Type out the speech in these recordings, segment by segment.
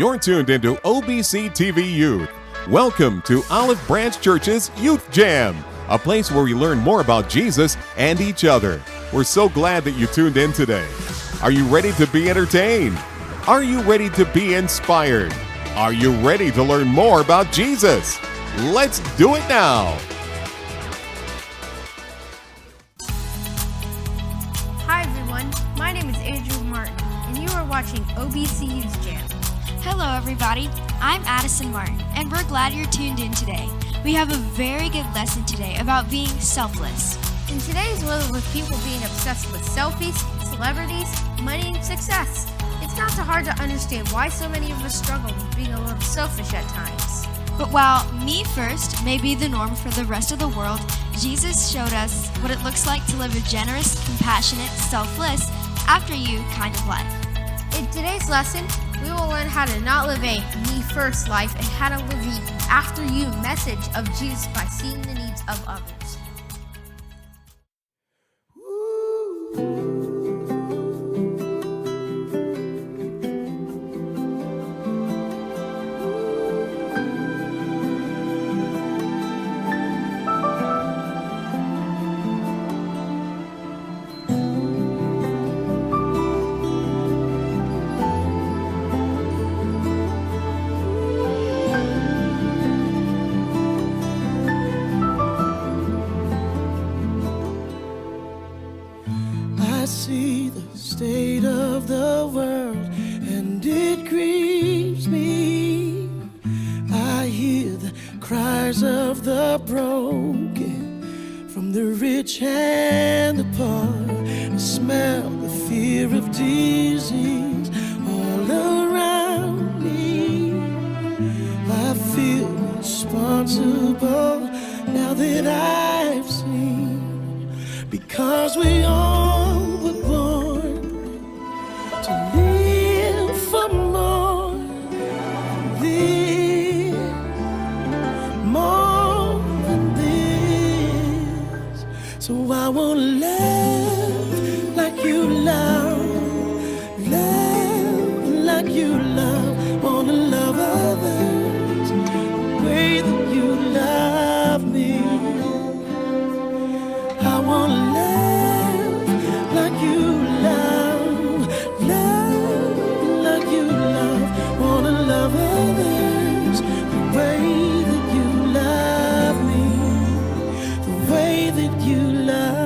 You're tuned into OBC TV Youth. Welcome to Olive Branch Church's Youth Jam, a place where we learn more about Jesus and each other. We're so glad that you tuned in today. Are you ready to be entertained? Are you ready to be inspired? Are you ready to learn more about Jesus? Let's do it now. Hi everyone, my name is Andrew Martin, and you are watching OBC Youth Jam. Hello everybody, I'm Addison Martin, and we're glad you're tuned in today. We have a very good lesson today about being selfless. In today's world with people being obsessed with selfies, celebrities, money, and success, it's not so hard to understand why so many of us struggle with being a little selfish at times. But while me first may be the norm for the rest of the world, Jesus showed us what it looks like to live a generous, compassionate, selfless, after-you kind of life. In today's lesson, we will learn how to not live a me-first life and how to live the after-you message of Jesus by seeing the needs of others. I see the state of the world and it grieves me. I hear the cries of the broken from the rich and the poor. I smell the fear of disease all around me. I feel responsible now that I've seen, because we all were born to live for more than this, more than this. So I won't love like you love, love like you love, wanna love others the way that you love me. I wanna love like you love, love like you love, wanna love others the way that you love me, the way that you love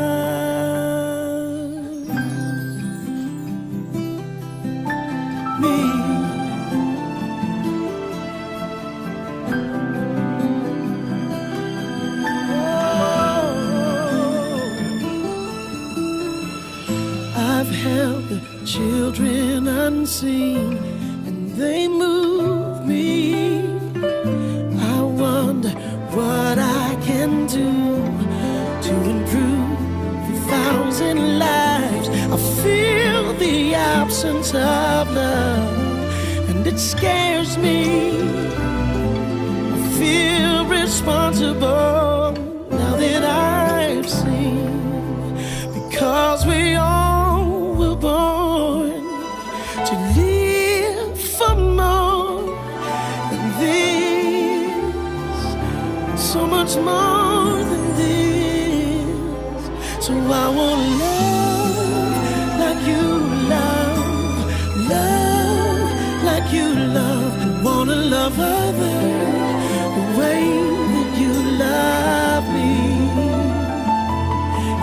me. I've held the children unseen, and they move me. I wonder what I can do to improve 1,000 lives. I feel the absence of love, and it scares me. I feel responsible now that I've seen, because we all were born to live for more than this, so much more than this. So I won't love like you love, love like you love, wanna love others the way that you love me.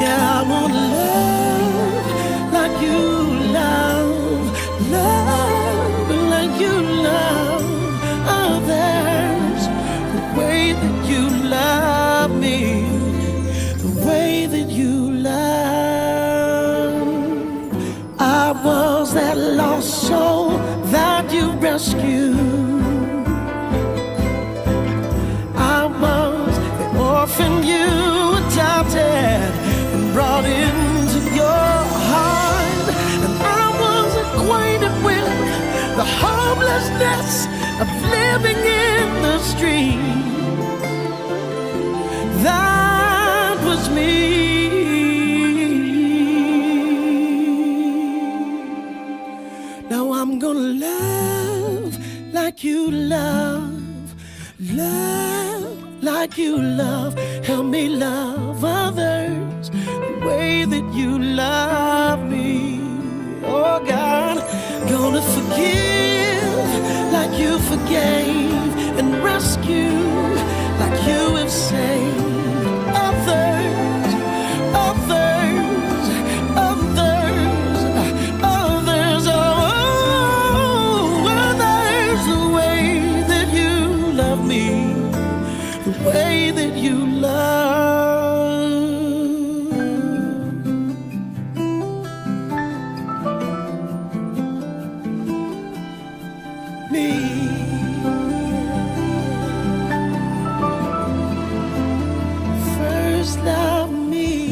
Yeah, I wanna love like you love, love like you love others the way that you love me, the way that you love. I was that lost soul that you rescued. I was the orphan you adopted and brought into your heart. And I was acquainted with the hopelessness of living in the street. That was me. Now I'm gonna love like you love, love like you love. Help me love others the way that you love me. Oh God, gonna forgive like you forgave, and rescue like you have saved others, others, others, others, oh, others, the way that you love me, the way that you love me. First love me.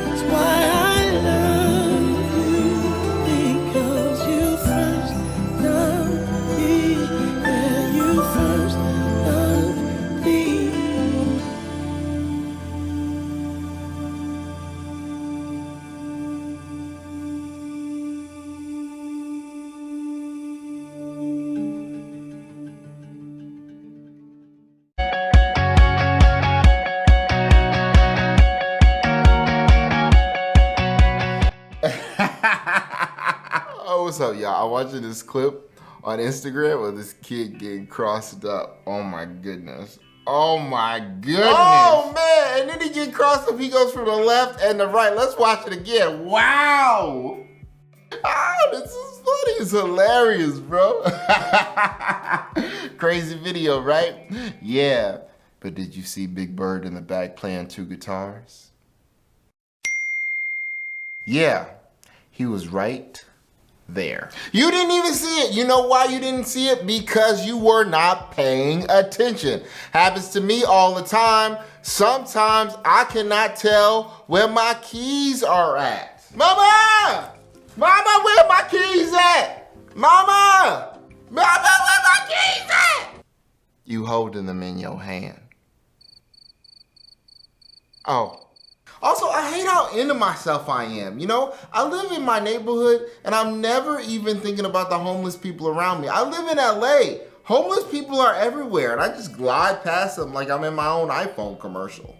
That's why I love you, because you first loved me. Yeah, you first loved me. Oh, what's up, y'all? I'm watching this clip on Instagram of this kid getting crossed up. Oh my goodness. Oh my goodness. Oh man, and then he get crossed up, he goes from the left and the right. Let's watch it again. Wow. Ah, this is funny. It's hilarious, bro. Crazy video, right? Yeah. But did you see Big Bird in the back playing 2 guitars? Yeah. He was right there. You didn't even see it. You know why you didn't see it? Because you were not paying attention. Happens to me all the time. Sometimes I cannot tell where my keys are at. Mama! Mama, where my keys at? Mama! Mama, where my keys at? You holding them in your hand. Oh. Also, I hate how into myself I am, you know? I live in my neighborhood and I'm never even thinking about the homeless people around me. I live in LA. Homeless people are everywhere and I just glide past them like I'm in my own iPhone commercial.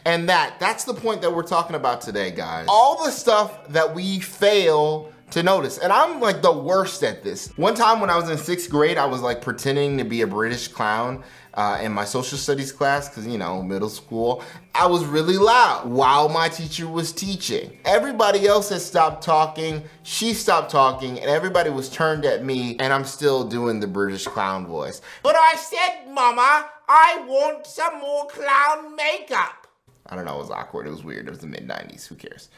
And that's the point that we're talking about today, guys. All the stuff that we fail to notice. And I'm like the worst at this. One time when I was in 6th grade, I was like pretending to be a British clown in my social studies class, because you know, middle school. I was really loud while my teacher was teaching. Everybody else had stopped talking, she stopped talking, and everybody was turned at me, and I'm still doing the British clown voice. But I said, Mama, I want some more clown makeup. I don't know, it was awkward, it was weird, it was the mid-90s, who cares?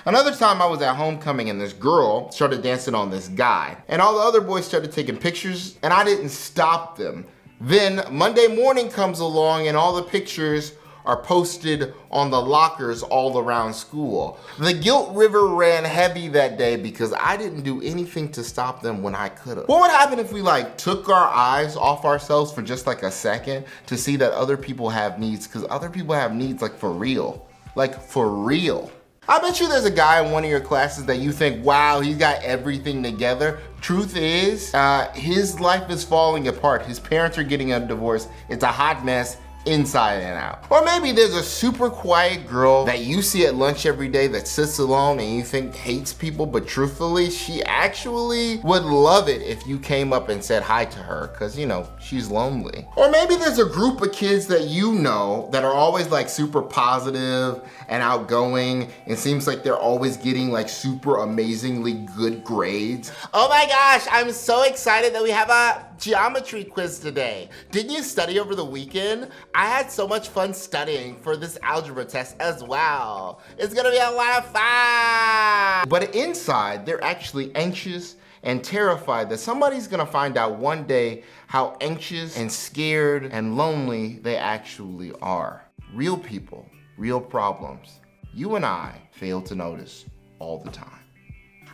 Another time I was at homecoming and this girl started dancing on this guy, and all the other boys started taking pictures, and I didn't stop them. Then Monday morning comes along and all the pictures are posted on the lockers all around school. The guilt river ran heavy that day because I didn't do anything to stop them when I could have. What would happen if we like took our eyes off ourselves for just like a second to see that other people have needs? Because other people have needs like for real. Like for real. I bet you there's a guy in one of your classes that you think, wow, he's got everything together. Truth is, his life is falling apart. His parents are getting a divorce. It's a hot mess. Inside and out. Or maybe there's a super quiet girl that you see at lunch every day that sits alone and you think hates people, but truthfully, she actually would love it if you came up and said hi to her, because you know, she's lonely. Or maybe there's a group of kids that you know that are always like super positive and outgoing. It seems like they're always getting like super amazingly good grades. Oh my gosh, I'm so excited that we have a geometry quiz today. Didn't you study over the weekend? I had so much fun studying for this algebra test as well. It's gonna be a lot of fun. But inside, they're actually anxious and terrified that somebody's gonna find out one day how anxious and scared and lonely they actually are. Real people, real problems. You and I fail to notice all the time.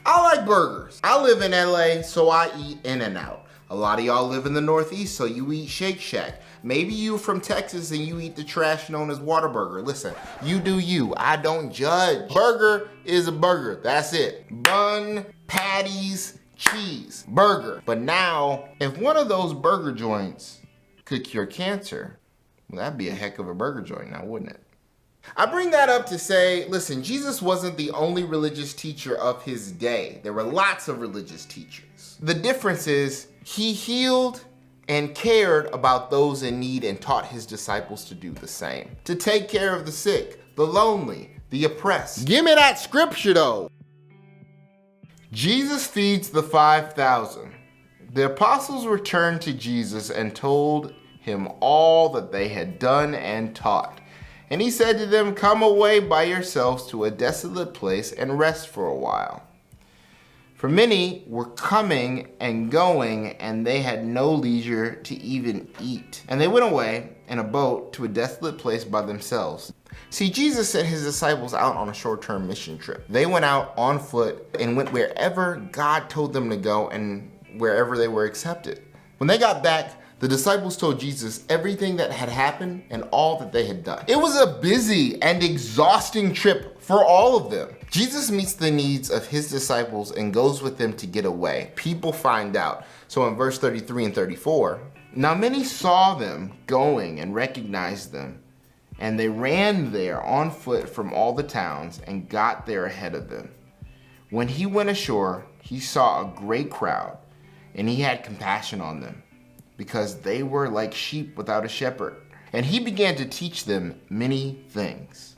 I like burgers. I live in LA, so I eat In-N-Out. A lot of y'all live in the Northeast, so you eat Shake Shack. Maybe you from Texas and you eat the trash known as Whataburger. Listen, you do you. I don't judge. Burger is a burger. That's it. Bun, patties, cheese, burger. But now, if one of those burger joints could cure cancer, well, that'd be a heck of a burger joint now, wouldn't it? I bring that up to say, listen, Jesus wasn't the only religious teacher of his day. There were lots of religious teachers. The difference is he healed and cared about those in need and taught his disciples to do the same. To take care of the sick, the lonely, the oppressed. Give me that scripture though. Jesus feeds the 5,000. The apostles returned to Jesus and told him all that they had done and taught. And he said to them, "Come away by yourselves to a desolate place and rest for a while." For many were coming and going, and they had no leisure to even eat. And they went away in a boat to a desolate place by themselves. See, Jesus sent his disciples out on a short-term mission trip. They went out on foot and went wherever God told them to go and wherever they were accepted. When they got back, the disciples told Jesus everything that had happened and all that they had done. It was a busy and exhausting trip for all of them. Jesus meets the needs of his disciples and goes with them to get away. People find out. So in verse 33 and 34, now many saw them going and recognized them, and they ran there on foot from all the towns and got there ahead of them. When he went ashore, he saw a great crowd, and he had compassion on them, because they were like sheep without a shepherd. And he began to teach them many things.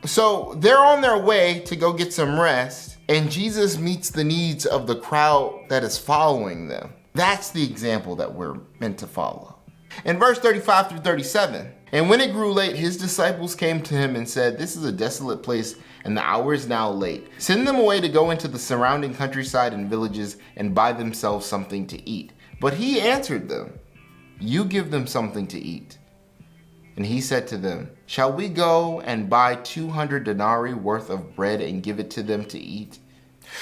So they're on their way to go get some rest, and Jesus meets the needs of the crowd that is following them. That's the example that we're meant to follow. In verse 35 through 37, and when it grew late, his disciples came to him and said, "This is a desolate place, and the hour is now late. Send them away to go into the surrounding countryside and villages and buy themselves something to eat." But he answered them, "You give them something to eat." And he said to them, "Shall we go and buy 200 denarii worth of bread and give it to them to eat?"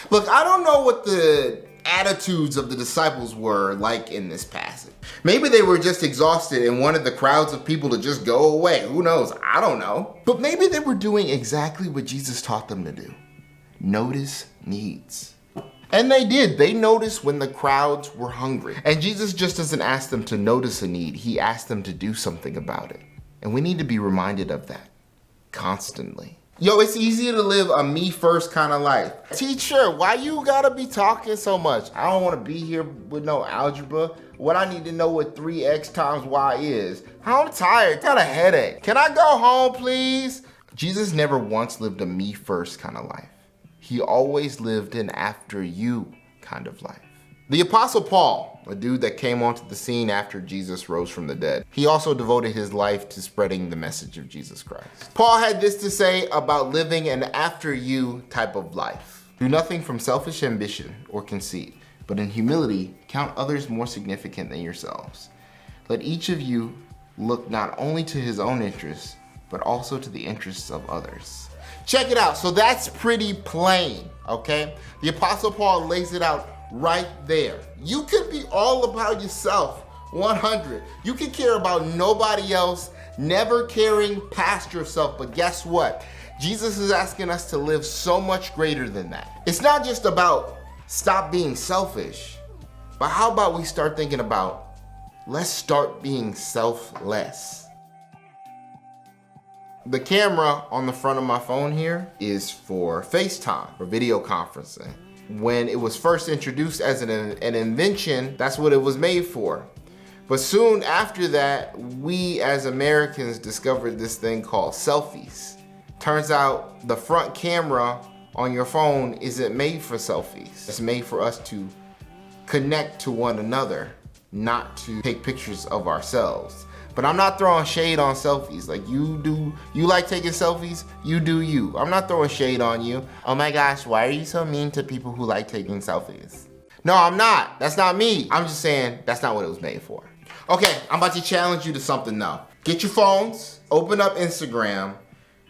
Look, I don't know what the attitudes of the disciples were like in this passage. Maybe they were just exhausted and wanted the crowds of people to just go away. Who knows? I don't know. But maybe they were doing exactly what Jesus taught them to do. Notice needs. And they did. They noticed when the crowds were hungry. And Jesus just doesn't ask them to notice a need. He asked them to do something about it. And we need to be reminded of that constantly. Yo, it's easier to live a me first kind of life. Teacher, why you gotta be talking so much? I don't wanna be here with no algebra. What I need to know what 3x times y is. I'm tired, got a headache. Can I go home, please? Jesus never once lived a me first kind of life. He always lived an after you kind of life. The Apostle Paul, a dude that came onto the scene after Jesus rose from the dead, he also devoted his life to spreading the message of Jesus Christ. Paul had this to say about living an after you type of life. Do nothing from selfish ambition or conceit, but in humility count others more significant than yourselves. Let each of you look not only to his own interests, but also to the interests of others. Check it out. So that's pretty plain, okay? The Apostle Paul lays it out right there. You could be all about yourself, 100. You could care about nobody else, never caring past yourself. But guess what? Jesus is asking us to live so much greater than that. It's not just about stop being selfish, but how about we start thinking about, let's start being selfless. The camera on the front of my phone here is for FaceTime, for video conferencing. When it was first introduced as an invention, that's what it was made for. But soon after that, we as Americans discovered this thing called selfies. Turns out the front camera on your phone isn't made for selfies. It's made for us to connect to one another, not to take pictures of ourselves. But I'm not throwing shade on selfies. Like you like taking selfies, you do you. I'm not throwing shade on you. Oh my gosh, why are you so mean to people who like taking selfies? No, I'm not. That's not me. I'm just saying that's not what it was made for. Okay, I'm about to challenge you to something now. Get your phones, open up Instagram,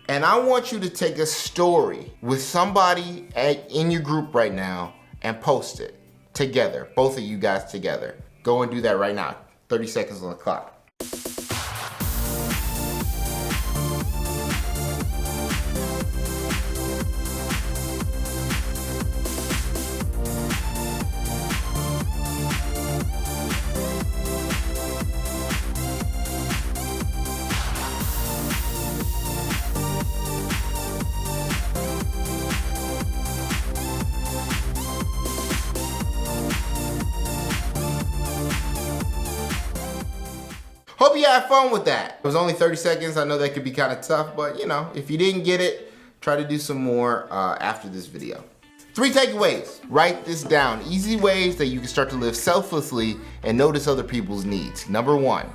and I want you to take a story with somebody in your group right now and post it together, both of you guys together. Go and do that right now. 30 seconds on the clock. Hope you had fun with that. It was only 30 seconds. I know that could be kind of tough, but you know, if you didn't get it, try to do some more after this video. 3 takeaways. Write this down. Easy ways that you can start to live selflessly and notice other people's needs. Number 1,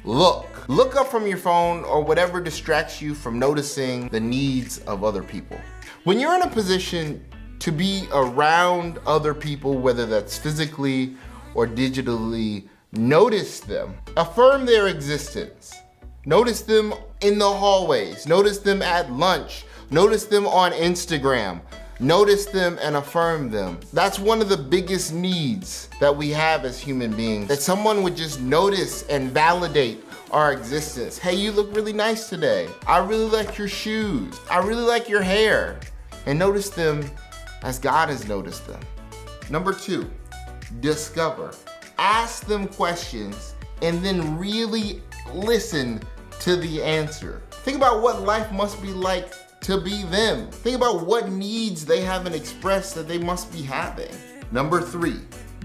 look. Look up from your phone or whatever distracts you from noticing the needs of other people. When you're in a position to be around other people, whether that's physically or digitally, notice them. Affirm their existence. Notice them in the hallways. Notice them at lunch. Notice them on Instagram. Notice them and affirm them. That's one of the biggest needs that we have as human beings, that someone would just notice and validate our existence. Hey, you look really nice today. I really like your shoes. I really like your hair. And notice them as God has noticed them. Number 2, discover. Ask them questions and then really listen to the answer. Think about what life must be like to be them. Think about what needs they haven't expressed that they must be having. Number 3,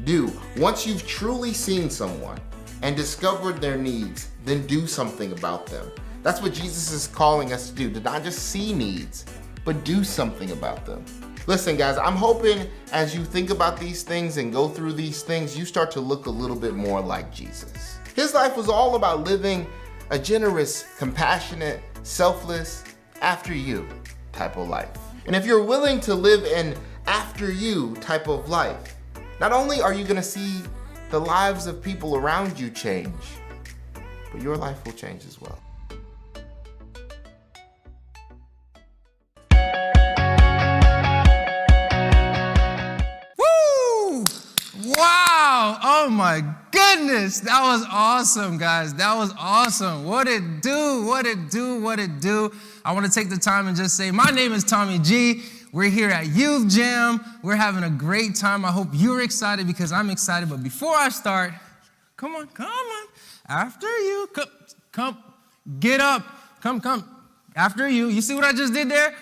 do. Once you've truly seen someone and discovered their needs, then do something about them. That's what Jesus is calling us to do, to not just see needs, but do something about them. Listen guys, I'm hoping as you think about these things and go through these things, you start to look a little bit more like Jesus. His life was all about living a generous, compassionate, selfless, after you type of life. And if you're willing to live an after you type of life, not only are you gonna see the lives of people around you change, but your life will change as well. Wow, oh my goodness, that was awesome, guys. That was awesome. What it do, what it do, what it do. I want to take the time and just say, my name is Tommy G. We're here at Youth Jam. We're having a great time. I hope you're excited because I'm excited. But before I start, come on. After you, come, get up. Come. After you. You see what I just did there?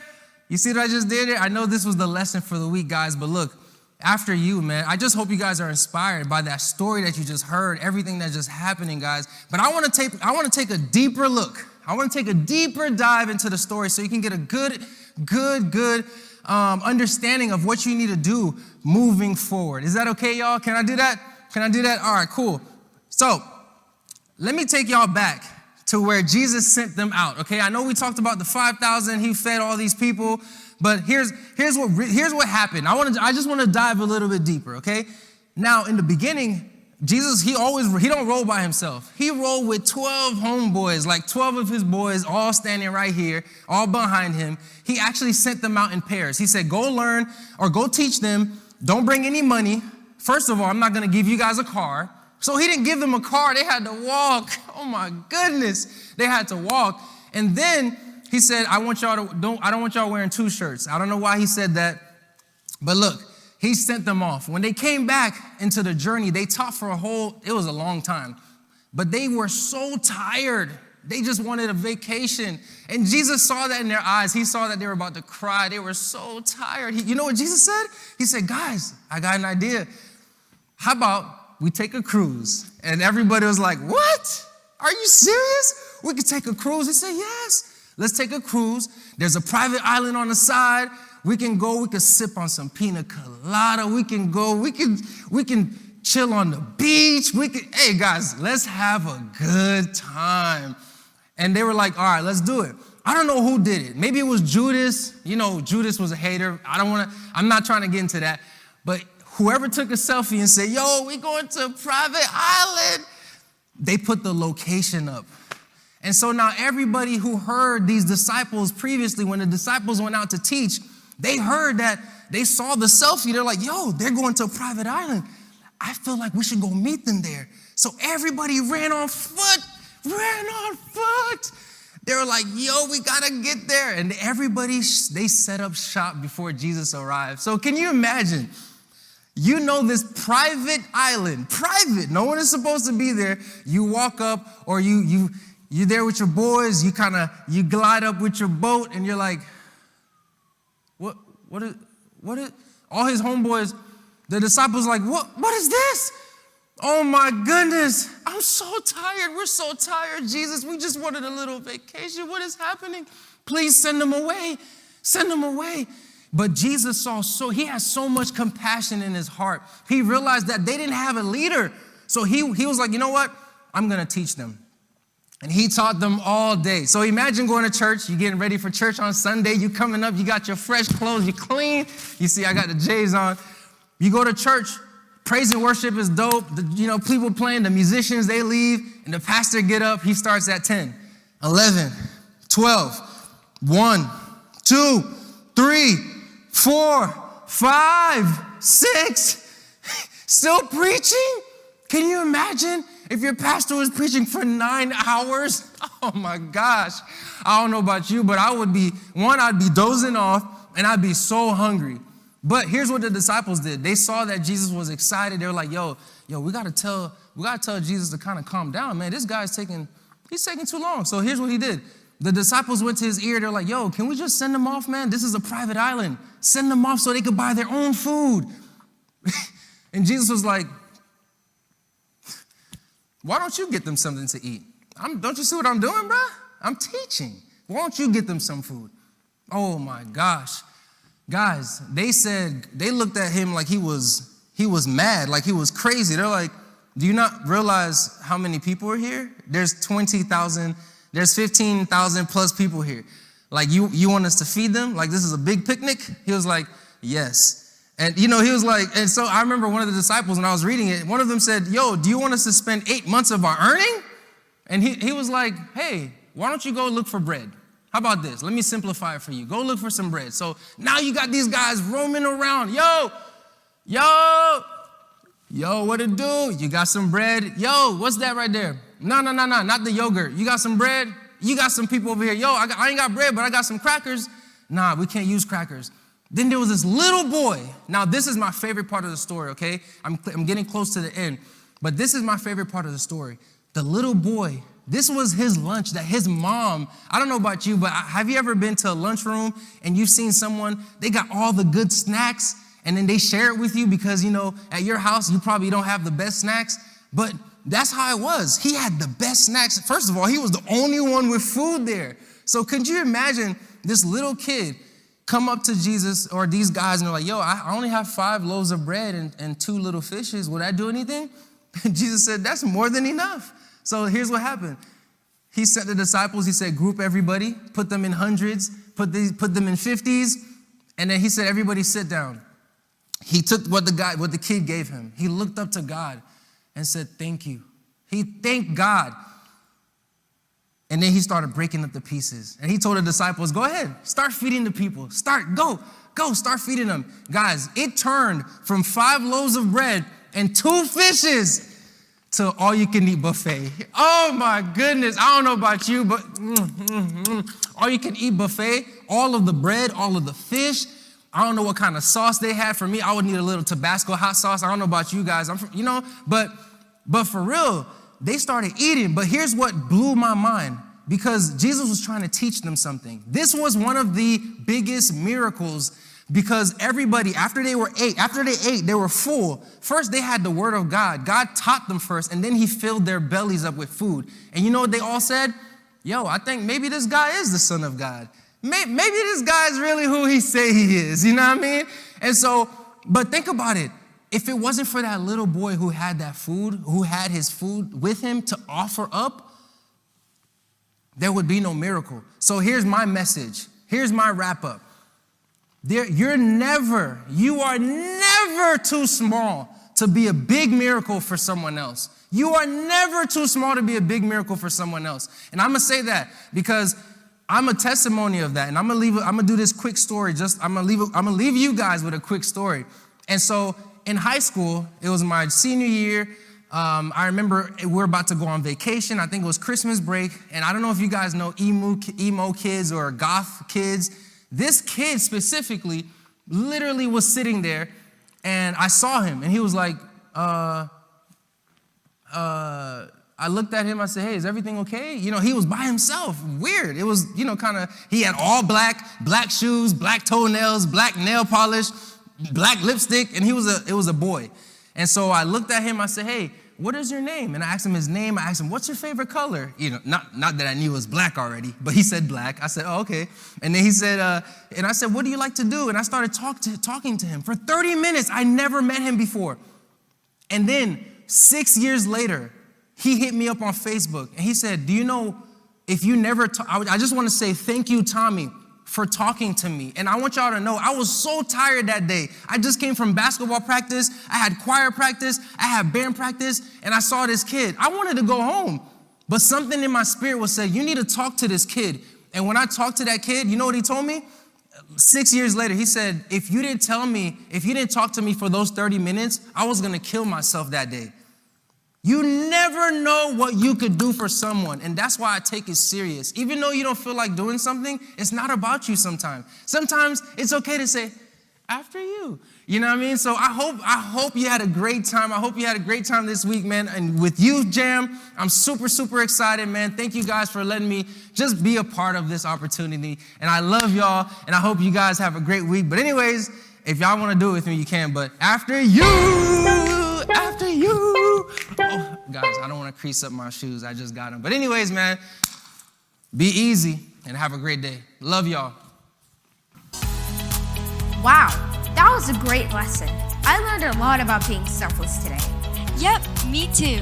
I know this was the lesson for the week, guys, but look, after you, man, I just hope you guys are inspired by that story that you just heard, everything that's just happening, guys. But I want to take a deeper look. I want to take a deeper dive into the story so you can get a good understanding of what you need to do moving forward. Is that okay, y'all? Can I do that? All right, cool. So let me take y'all back to where Jesus sent them out, okay? I know we talked about the 5,000, he fed all these people, but here's what happened. I just want to dive a little bit deeper, okay? Now, in the beginning, Jesus, he don't roll by himself. He rolled with 12 homeboys, like 12 of his boys, all standing right here, all behind him. He actually sent them out in pairs. He said, go learn or go teach them. Don't bring any money. First of all, I'm not going to give you guys a car. So he didn't give them a car. They had to walk. Oh my goodness. They had to walk. And then he said, I don't want y'all wearing 2 shirts. I don't know why he said that. But look, he sent them off. When they came back into the journey, they taught for it was a long time. But they were so tired. They just wanted a vacation. And Jesus saw that in their eyes. He saw that they were about to cry. They were so tired. You know what Jesus said? He said, guys, I got an idea. How about we take a cruise? And everybody was like, what? Are you serious? We could take a cruise? He said, yes. Let's take a cruise. There's a private island on the side. We can go, we can sip on some pina colada. We can go, we can chill on the beach. Hey guys, let's have a good time. And they were like, all right, let's do it. I don't know who did it. Maybe it was Judas. You know, Judas was a hater. I'm not trying to get into that. But whoever took a selfie and said, yo, we going to a private island, they put the location up. And so now everybody who heard these disciples previously, when the disciples went out to teach, they heard that, they saw the selfie. They're like, yo, they're going to a private island. I feel like we should go meet them there. So everybody ran on foot. They were like, yo, we gotta get there. And everybody, they set up shop before Jesus arrived. So can you imagine? You know this private island, private, no one is supposed to be there. You walk up, or you're there with your boys, you glide up with your boat, and you're like, what is, all his homeboys, the disciples like, what is this? Oh my goodness, I'm so tired, we're so tired, Jesus, we just wanted a little vacation, what is happening? Please send them away. But Jesus he has so much compassion in his heart. He realized that they didn't have a leader. So he was like, you know what? I'm going to teach them. And he taught them all day. So imagine going to church, you're getting ready for church on Sunday, you coming up, you got your fresh clothes, you clean. You see, I got the J's on. You go to church, praise and worship is dope. People playing, the musicians, they leave, and the pastor get up, he starts at 10, 11, 12, 1, 2, 3, 4, 5, 6, still preaching? Can you imagine if your pastor was preaching for 9 hours? Oh my gosh. I don't know about you, but I'd be dozing off and I'd be so hungry. But here's what the disciples did. They saw that Jesus was excited. They were like, yo, we gotta tell Jesus to kind of calm down, man. This guy's taking too long. So here's what he did. The disciples went to his ear. They're like, yo, can we just send them off, man? This is a private island. Send them off so they could buy their own food. And Jesus was like, why don't you get them something to eat? Don't you see what I'm doing, bro? I'm teaching. Why don't you get them some food? Oh my gosh. Guys, they looked at him like he was mad, like he was crazy. They're like, do you not realize how many people are here? There's 20,000, there's 15,000 plus people here. Like, you want us to feed them? Like, this is a big picnic? He was like, yes. And, he was like, and so I remember one of the disciples, when I was reading it, one of them said, yo, do you want us to spend 8 months of our earning? And he was like, hey, why don't you go look for bread? How about this? Let me simplify it for you. Go look for some bread. So now you got these guys roaming around. Yo, what it do? You got some bread? Yo, what's that right there? No, not the yogurt. You got some bread? You got some people over here. Yo, I ain't got bread, but I got some crackers. Nah, we can't use crackers. Then there was this little boy. Now, this is my favorite part of the story, okay? I'm getting close to the end, but this is my favorite part of the story. The little boy, this was his lunch that his mom, I don't know about you, but have you ever been to a lunchroom and you've seen someone, they got all the good snacks and then they share it with you because, at your house, you probably don't have the best snacks, but that's how it was. He had the best snacks. First of all, he was the only one with food there. So could you imagine this little kid come up to Jesus or these guys and they're like, yo, I only have 5 loaves of bread and 2 little fishes. Will that do anything? And Jesus said, that's more than enough. So here's what happened. He set the disciples, he said, group everybody, put them in hundreds, put them in 50s, and then he said, everybody sit down. He took what the kid gave him. He looked up to God and said, thank you. He thanked God. And then he started breaking up the pieces. And he told the disciples, go ahead, start feeding the people. Go, start feeding them. Guys, it turned from 5 loaves of bread and 2 fishes to all-you-can-eat buffet. Oh, my goodness. I don't know about you, but all-you-can-eat buffet, all of the bread, all of the fish. I don't know what kind of sauce they had. For me, I would need a little Tabasco hot sauce. I don't know about you guys. But for real, they started eating. But here's what blew my mind, because Jesus was trying to teach them something. This was one of the biggest miracles, because everybody, after they ate, they were full. First, they had the word of God. God taught them first, and then he filled their bellies up with food. And you know what they all said? Yo, I think maybe this guy is the Son of God. Maybe this guy's really who he say he is, you know what I mean? And so, but think about it. If it wasn't for that little boy who had that food, who had his food with him to offer up, there would be no miracle. So here's my message. Here's my wrap up. You are never too small to be a big miracle for someone else. You are never too small to be a big miracle for someone else. And I'm going to say that because I'm a testimony of that. And I'm going to do this quick story. I'm going to leave you guys with a quick story. And so in high school, it was my senior year. I remember we were about to go on vacation. I think it was Christmas break. And I don't know if you guys know emo kids or goth kids. This kid specifically literally was sitting there, and I saw him, and he was like, I looked at him, I said, hey, is everything okay? You know, he was by himself. Weird. It was, you know, he had all black shoes, black toenails, black nail polish, black lipstick, and it was a boy. And so I looked at him, I said, hey, what is your name? And I asked him his name. I asked him, what's your favorite color? You know, not that I knew it was black already, but he said black. I said, oh, okay. And then he said, and I said, what do you like to do? And I started talking to him for 30 minutes. I never met him before. And then 6 years later, he hit me up on Facebook, and he said, do you know, if you never I just want to say thank you, Tommy, for talking to me. And I want y'all to know, I was so tired that day. I just came from basketball practice. I had choir practice. I had band practice, and I saw this kid. I wanted to go home, but something in my spirit was saying, you need to talk to this kid. And when I talked to that kid, you know what he told me? 6 years later, he said, if you didn't talk to me for those 30 minutes, I was going to kill myself that day. You never know what you could do for someone, and that's why I take it serious. Even though you don't feel like doing something, it's not about you sometimes. Sometimes it's okay to say, after you. You know what I mean? So I hope you had a great time. I hope you had a great time this week, man. And with Youth Jam, I'm super, super excited, man. Thank you guys for letting me just be a part of this opportunity. And I love y'all, and I hope you guys have a great week. But anyways, if y'all want to do it with me, you can. But after you. Oh, guys, I don't want to crease up my shoes. I just got them. But anyways, man, be easy and have a great day. Love y'all. Wow, that was a great lesson. I learned a lot about being selfless today. Yep, me too.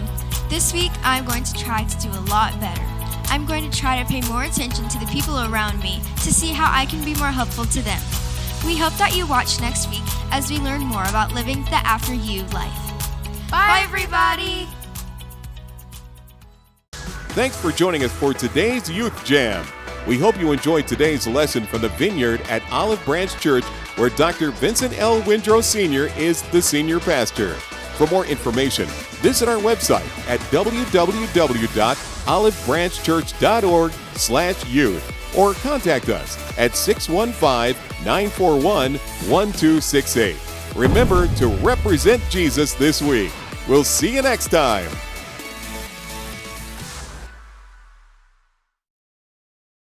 This week, I'm going to try to do a lot better. I'm going to try to pay more attention to the people around me to see how I can be more helpful to them. We hope that you watch next week as we learn more about living the after you life. Bye, everybody. Thanks for joining us for today's Youth Jam. We hope you enjoyed today's lesson from the Vineyard at Olive Branch Church, where Dr. Vincent L. Windrow Sr. is the senior pastor. For more information, visit our website at www.olivebranchchurch.org/youth or contact us at 615-941-1268. Remember to represent Jesus this week. We'll see you next time.